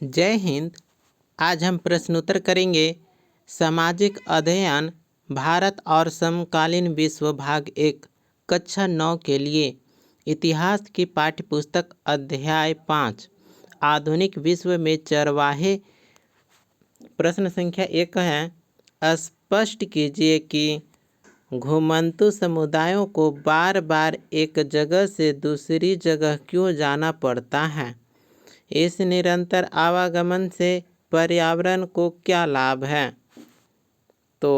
जय हिंद। आज हम प्रश्नोत्तर करेंगे सामाजिक अध्ययन भारत और समकालीन विश्व भाग 1 कक्षा 9 के लिए इतिहास की पाठ्यपुस्तक अध्याय 5 आधुनिक विश्व में चरवाहे। प्रश्न संख्या 1 है, स्पष्ट कीजिए कि घुमंतू समुदायों को बार बार एक जगह से दूसरी जगह क्यों जाना पड़ता है। इस निरंतर आवागमन से पर्यावरण को क्या लाभ है। तो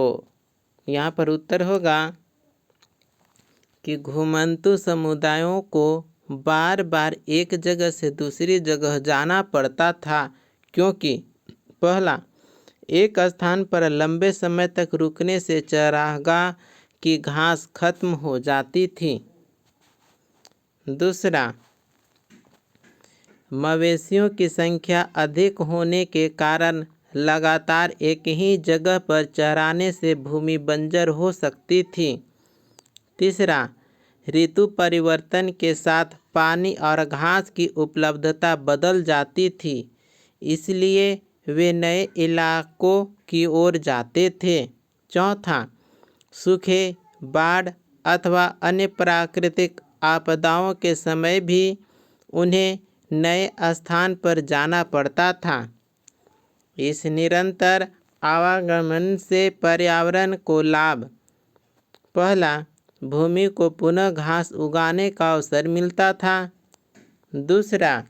यहाँ पर उत्तर होगा कि घुमंतू समुदायों को बार बार एक जगह से दूसरी जगह जाना पड़ता था क्योंकि पहला, एक स्थान पर लंबे समय तक रुकने से चरागाह की घास खत्म हो जाती थी। दूसरा, मवेशियों की संख्या अधिक होने के कारण लगातार एक ही जगह पर चराने से भूमि बंजर हो सकती थी। तीसरा, ऋतु परिवर्तन के साथ पानी और घास की उपलब्धता बदल जाती थी, इसलिए वे नए इलाकों की ओर जाते थे। चौथा, सूखे, बाढ़ अथवा अन्य प्राकृतिक आपदाओं के समय भी उन्हें नए स्थान पर जाना पड़ता था। इस निरंतर आवागमन से पर्यावरण को लाभ, पहला, भूमि को पुनः घास उगाने का अवसर मिलता था। दूसरा,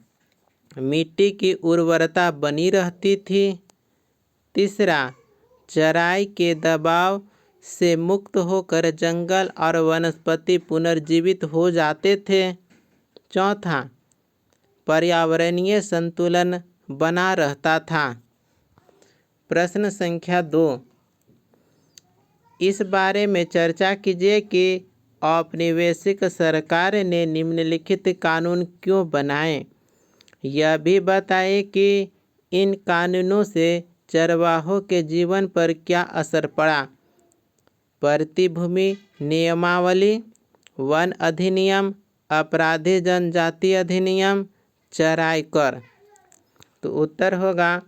मिट्टी की उर्वरता बनी रहती थी। तीसरा, चराई के दबाव से मुक्त होकर जंगल और वनस्पति पुनर्जीवित हो जाते थे। चौथा, पर्यावरणीय संतुलन बना रहता था। प्रश्न संख्या 2, इस बारे में चर्चा कीजिए कि औपनिवेशिक सरकार ने निम्नलिखित कानून क्यों बनाए। यह भी बताएं कि इन कानूनों से चरवाहों के जीवन पर क्या असर पड़ा। प्रतिभूमि नियमावली, वन अधिनियम, अपराधी जनजाति अधिनियम, चराई कर। तो उत्तर होगा,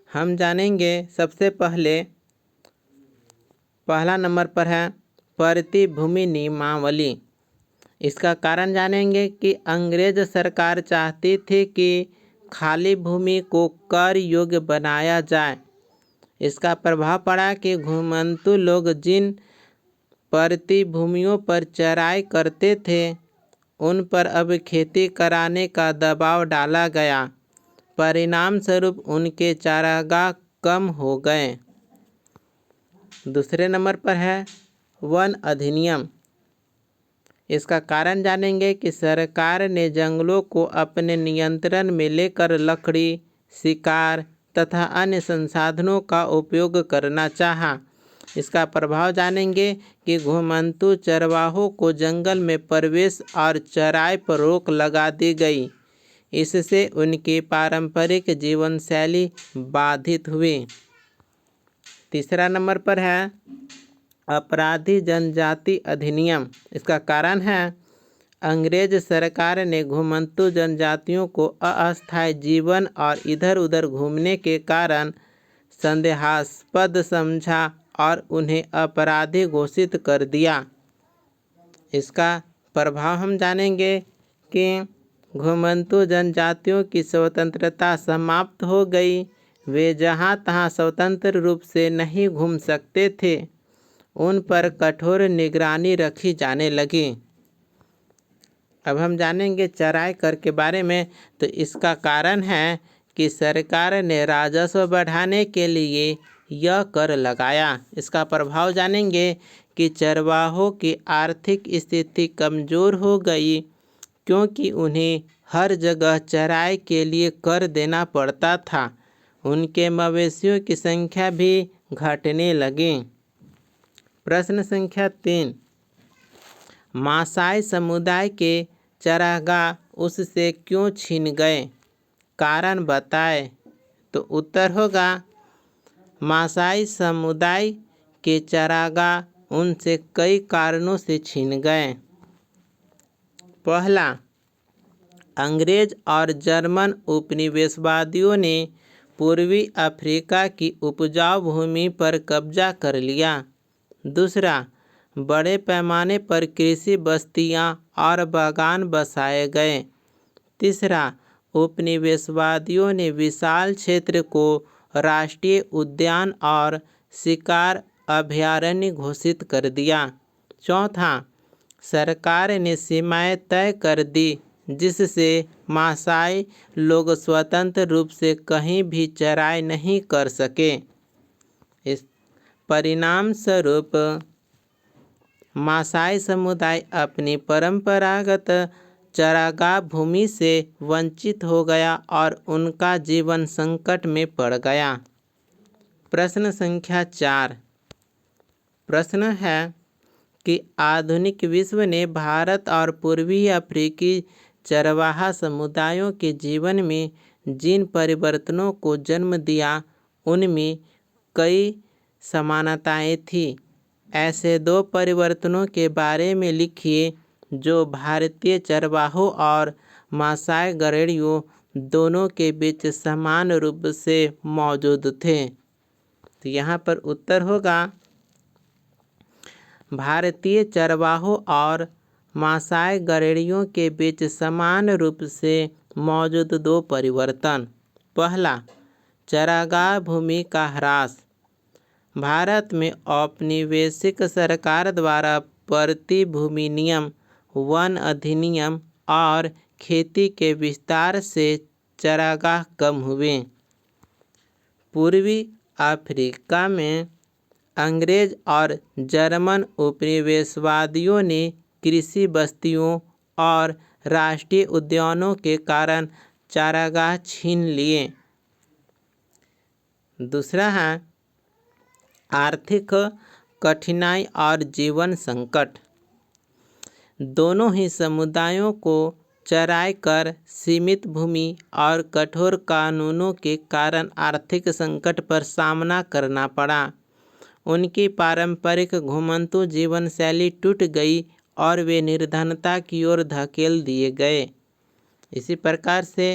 हम जानेंगे सबसे पहला नंबर पर है प्रतिभूमि नियमावली। इसका कारण जानेंगे कि अंग्रेज सरकार चाहती थी कि खाली भूमि को कर योग्य बनाया जाए। इसका प्रभाव पड़ा कि घुमंतू लोग जिन प्रतिभूमियों पर चराई करते थे उन पर अब खेती कराने का दबाव डाला गया। परिणाम स्वरूप उनके चारागाह कम हो गए। दूसरे नंबर पर है वन अधिनियम। इसका कारण जानेंगे कि सरकार ने जंगलों को अपने नियंत्रण में लेकर लकड़ी, शिकार तथा अन्य संसाधनों का उपयोग करना चाहा। इसका प्रभाव जानेंगे कि घुमंतू चरवाहों को जंगल में प्रवेश और चराई पर रोक लगा दी गई। इससे उनकी पारंपरिक जीवन शैली बाधित हुई। तीसरा नंबर पर है अपराधी जनजाति अधिनियम। इसका कारण है अंग्रेज सरकार ने घुमंतू जनजातियों को अस्थायी जीवन और इधर उधर घूमने के कारण संदेहास्पद समझा और उन्हें अपराधी घोषित कर दिया। इसका प्रभाव हम जानेंगे कि घुमंतू जनजातियों की स्वतंत्रता समाप्त हो गई। वे जहाँ तहाँ स्वतंत्र रूप से नहीं घूम सकते थे। उन पर कठोर निगरानी रखी जाने लगी। अब हम जानेंगे चराई कर के बारे में। तो इसका कारण है कि सरकार ने राजस्व बढ़ाने के लिए यह कर लगाया। इसका प्रभाव जानेंगे कि चरवाहों की आर्थिक स्थिति कमज़ोर हो गई क्योंकि उन्हें हर जगह चराई के लिए कर देना पड़ता था। उनके मवेशियों की संख्या भी घटने लगी। प्रश्न संख्या 3, मासाई समुदाय के चरागाह उससे क्यों छिन गए, कारण बताएं। तो उत्तर होगा, मासाई समुदाय के चरागाह उनसे कई कारणों से छिन गए। पहला, अंग्रेज और जर्मन उपनिवेशवादियों ने पूर्वी अफ्रीका की उपजाऊ भूमि पर कब्जा कर लिया। दूसरा, बड़े पैमाने पर कृषि बस्तियां और बागान बसाए गए। तीसरा, उपनिवेशवादियों ने विशाल क्षेत्र को राष्ट्रीय उद्यान और शिकार अभयारण्य घोषित कर दिया। चौथा, सरकार ने सीमाएं तय कर दी जिससे मासाई लोग स्वतंत्र रूप से कहीं भी चराई नहीं कर सके। इस परिणाम स्वरूप मासाई समुदाय अपनी परंपरागत चरागाह भूमि से वंचित हो गया और उनका जीवन संकट में पड़ गया। प्रश्न संख्या 4। प्रश्न है कि आधुनिक विश्व ने भारत और पूर्वी अफ्रीकी चरवाहा समुदायों के जीवन में जिन परिवर्तनों को जन्म दिया उनमें कई समानताएं थीं। ऐसे 2 परिवर्तनों के बारे में लिखिए जो भारतीय चरवाहों और मासाई गड़ेड़ियों दोनों के बीच समान रूप से मौजूद थे। तो यहाँ पर उत्तर होगा भारतीय चरवाहों और मासाई गड़ेड़ियों के बीच समान रूप से मौजूद 2 परिवर्तन। पहला, चरागाह भूमि का ह्रास। भारत में औपनिवेशिक सरकार द्वारा प्रतिभूति नियम, वन अधिनियम और खेती के विस्तार से चरागाह कम हुए। पूर्वी अफ्रीका में अंग्रेज और जर्मन उपनिवेशवादियों ने कृषि बस्तियों और राष्ट्रीय उद्यानों के कारण चारागाह छीन लिए। दूसरा है आर्थिक कठिनाई और जीवन संकट। दोनों ही समुदायों को चराई कर, सीमित भूमि और कठोर कानूनों के कारण आर्थिक संकट पर सामना करना पड़ा। उनकी पारंपरिक घुमंतू जीवन शैली टूट गई और वे निर्धनता की ओर धकेल दिए गए। इसी प्रकार से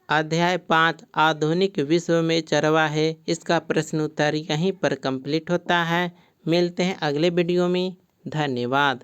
अध्याय 5 आधुनिक विश्व में चरवाहे, इसका प्रश्न उत्तर यहीं पर कंप्लीट होता है। मिलते हैं अगले वीडियो में। धन्यवाद।